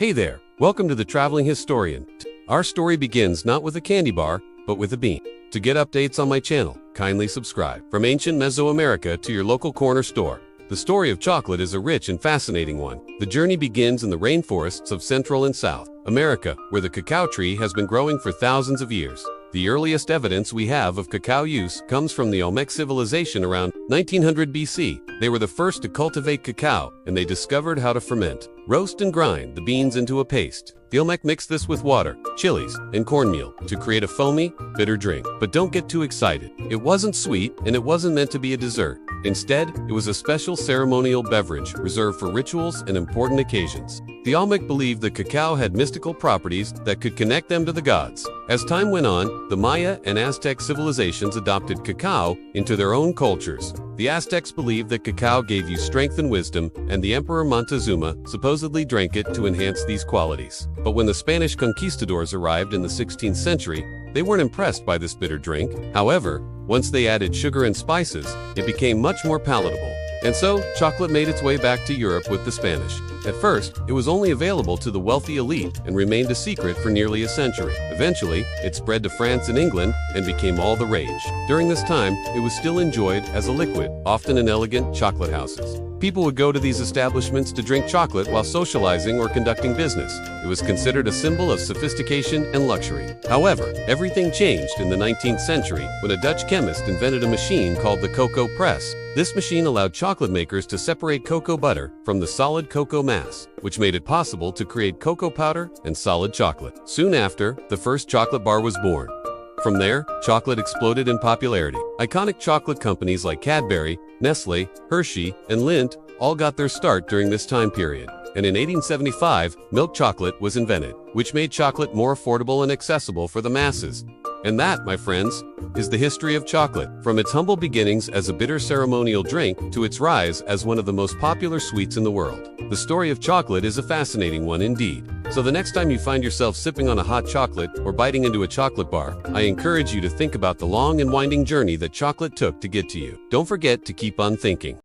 Hey there, welcome to the Traveling Historian. Our story begins not with a candy bar, but with a bean. To get updates on my channel, kindly subscribe. From ancient Mesoamerica to your local corner store, the story of chocolate is a rich and fascinating one. The journey begins in the rainforests of Central and South America, where the cacao tree has been growing for thousands of years. The earliest evidence we have of cacao use comes from the Olmec civilization around 1900 BC. They were the first to cultivate cacao, and they discovered how to ferment, roast and grind the beans into a paste. The Olmec mixed this with water, chilies, and cornmeal to create a foamy, bitter drink. But don't get too excited. It wasn't sweet, and it wasn't meant to be a dessert. Instead, it was a special ceremonial beverage reserved for rituals and important occasions. The Olmec believed that cacao had mystical properties that could connect them to the gods. As time went on, the Maya and Aztec civilizations adopted cacao into their own cultures. The Aztecs believed that cacao gave you strength and wisdom, and the Emperor Montezuma supposedly drank it to enhance these qualities. But when the Spanish conquistadors arrived in the 16th century, they weren't impressed by this bitter drink. However, once they added sugar and spices, it became much more palatable. And so, chocolate made its way back to Europe with the Spanish. At first, it was only available to the wealthy elite and remained a secret for nearly a century. Eventually, it spread to France and England and became all the rage. During this time, it was still enjoyed as a liquid, often in elegant chocolate houses. People would go to these establishments to drink chocolate while socializing or conducting business. It was considered a symbol of sophistication and luxury. However, everything changed in the 19th century when a Dutch chemist invented a machine called the cocoa press. This machine allowed chocolate makers to separate cocoa butter from the solid cocoa mass, which made it possible to create cocoa powder and solid chocolate. Soon after, the first chocolate bar was born. From there, chocolate exploded in popularity. Iconic chocolate companies like Cadbury, Nestle, Hershey, and Lindt all got their start during this time period. And in 1875, milk chocolate was invented, which made chocolate more affordable and accessible for the masses. And that, my friends, is the history of chocolate, from its humble beginnings as a bitter ceremonial drink to its rise as one of the most popular sweets in the world. The story of chocolate is a fascinating one indeed. So the next time you find yourself sipping on a hot chocolate or biting into a chocolate bar, I encourage you to think about the long and winding journey that chocolate took to get to you. Don't forget to keep on thinking.